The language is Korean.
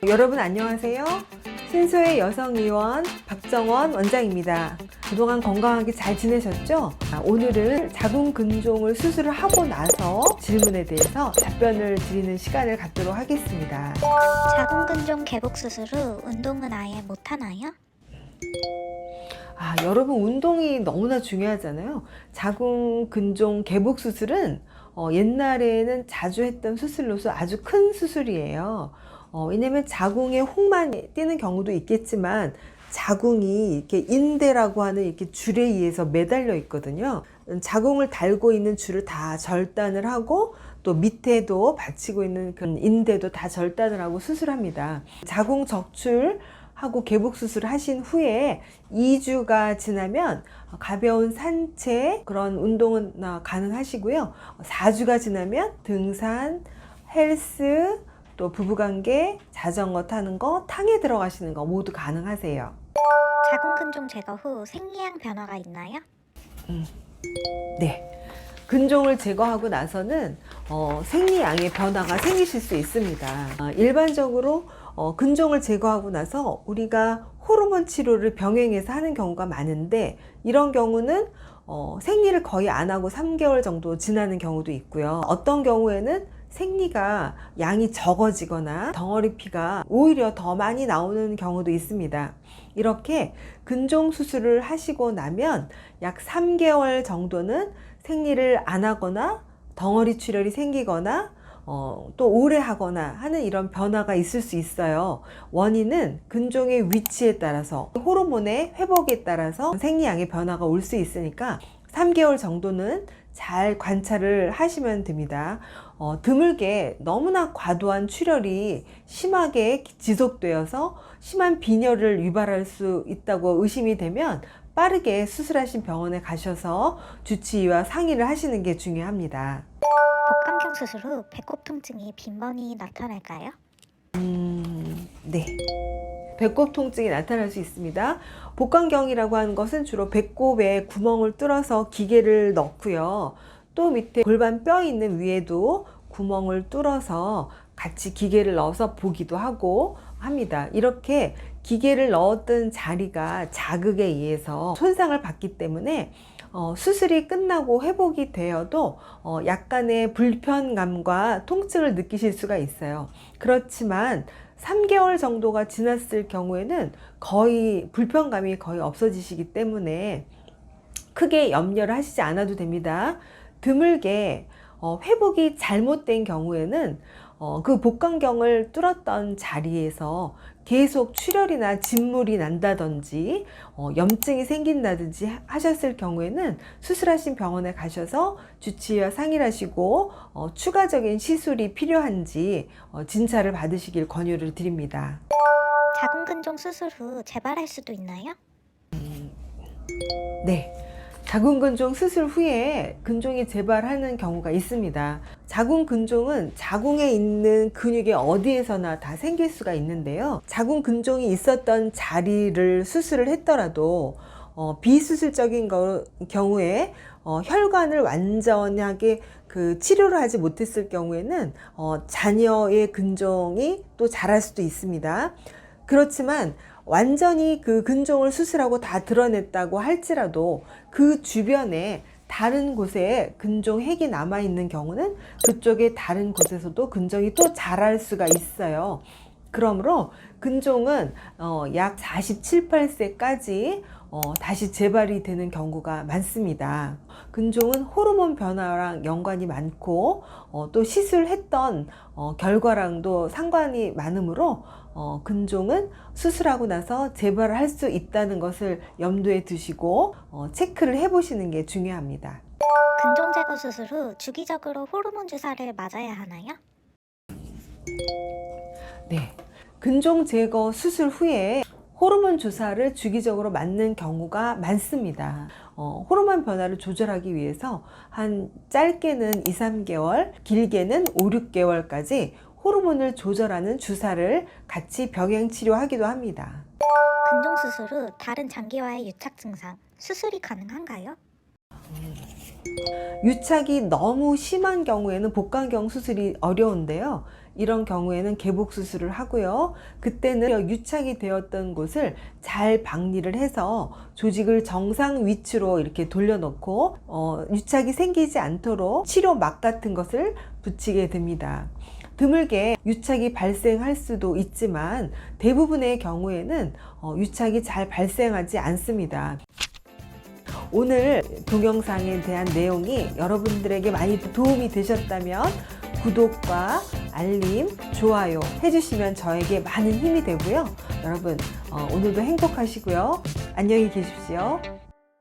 여러분 안녕하세요. 신소의 여성의원 박정원 원장입니다. 그동안 건강하게 잘 지내셨죠? 오늘은 자궁근종을 수술을 하고 나서 질문에 대해서 답변을 드리는 시간을 갖도록 하겠습니다. 자궁근종 개복 수술 후 운동은 아예 못하나요? 여러분 운동이 너무나 중요하잖아요. 자궁근종 개복 수술은 옛날에는 자주 했던 수술로서 아주 큰 수술이에요. 왜냐면 자궁에 혹만 뛰는 경우도 있겠지만 자궁이 이렇게 인대라고 하는 이렇게 줄에 의해서 매달려 있거든요. 자궁을 달고 있는 줄을 다 절단을 하고 또 밑에도 받치고 있는 그 인대도 다 절단을 하고 수술합니다. 자궁 적출하고 개복 수술을 하신 후에 2주가 지나면 가벼운 산책 그런 운동은 가능하시고요. 4주가 지나면 등산, 헬스, 또 부부관계, 자전거 타는 거, 탕에 들어가시는 거 모두 가능하세요. 자궁근종 제거 후 생리양 변화가 있나요? 네. 근종을 제거하고 나서는 생리양의 변화가 생기실 수 있습니다. 일반적으로 근종을 제거하고 나서 우리가 호르몬 치료를 병행해서 하는 경우가 많은데 이런 경우는 생리를 거의 안 하고 3개월 정도 지나는 경우도 있고요. 어떤 경우에는 생리가 양이 적어지거나 덩어리 피가 오히려 더 많이 나오는 경우도 있습니다. 이렇게 근종 수술을 하시고 나면 약 3개월 정도는 생리를 안 하거나 덩어리 출혈이 생기거나 또 오래 하거나 하는 이런 변화가 있을 수 있어요. 원인은 근종의 위치에 따라서 호르몬의 회복에 따라서 생리양의 변화가 올 수 있으니까 3개월 정도는 잘 관찰을 하시면 됩니다. 드물게 너무나 과도한 출혈이 심하게 지속되어서 심한 빈혈을 유발할 수 있다고 의심이 되면 빠르게 수술하신 병원에 가셔서 주치의와 상의를 하시는 게 중요합니다. 복강경 수술 후 배꼽 통증이 빈번히 나타날까요? 네. 배꼽 통증이 나타날 수 있습니다. 복강경이라고 하는 것은 주로 배꼽에 구멍을 뚫어서 기계를 넣고요. 또 밑에 골반 뼈 있는 위에도 구멍을 뚫어서 같이 기계를 넣어서 보기도 하고 합니다. 이렇게 기계를 넣었던 자리가 자극에 의해서 손상을 받기 때문에 수술이 끝나고 회복이 되어도 약간의 불편감과 통증을 느끼실 수가 있어요. 그렇지만 3개월 정도가 지났을 경우에는 거의 불편감이 거의 없어지시기 때문에 크게 염려를 하시지 않아도 됩니다. 드물게 회복이 잘못된 경우에는 그 복강경을 뚫었던 자리에서 계속 출혈이나 진물이 난다든지 염증이 생긴다든지 하셨을 경우에는 수술하신 병원에 가셔서 주치의와 상의를 하시고 추가적인 시술이 필요한지 진찰을 받으시길 권유를 드립니다. 자궁근종 수술 후 재발할 수도 있나요? 네. 자궁근종 수술 후에 근종이 재발하는 경우가 있습니다. 자궁근종은 자궁에 있는 근육의 어디에서나 다 생길 수가 있는데요. 자궁근종이 있었던 자리를 수술을 했더라도 비수술적인 경우에 혈관을 완전하게 치료를 하지 못했을 경우에는 자녀의 근종이 또 자랄 수도 있습니다. 그렇지만 완전히 그 근종을 수술하고 다 드러냈다고 할지라도 그 주변에 다른 곳에 근종 핵이 남아있는 경우는 그쪽에 다른 곳에서도 근종이 또 자랄 수가 있어요. 그러므로 근종은 약 47, 8세까지 다시 재발이 되는 경우가 많습니다. 근종은 호르몬 변화랑 연관이 많고 또 시술했던 결과랑도 상관이 많으므로 근종은 수술하고 나서 재발을 할 수 있다는 것을 염두에 두시고 체크를 해보시는 게 중요합니다. 근종 제거 수술 후 주기적으로 호르몬 주사를 맞아야 하나요? 네. 근종 제거 수술 후에 호르몬 주사를 주기적으로 맞는 경우가 많습니다. 호르몬 변화를 조절하기 위해서 한 짧게는 2, 3개월, 길게는 5, 6개월까지 호르몬을 조절하는 주사를 같이 병행 치료하기도 합니다. 근종 수술 후 다른 장기와의 유착 증상, 수술이 가능한가요? 유착이 너무 심한 경우에는 복강경 수술이 어려운데요. 이런 경우에는 개복 수술을 하고요. 그때는 유착이 되었던 곳을 잘 박리를 해서 조직을 정상 위치로 이렇게 돌려놓고 유착이 생기지 않도록 치료막 같은 것을 붙이게 됩니다. 드물게 유착이 발생할 수도 있지만 대부분의 경우에는 유착이 잘 발생하지 않습니다. 오늘 동영상에 대한 내용이 여러분들에게 많이 도움이 되셨다면 구독과 알림, 좋아요 해주시면 저에게 많은 힘이 되고요. 여러분 오늘도 행복하시고요. 안녕히 계십시오.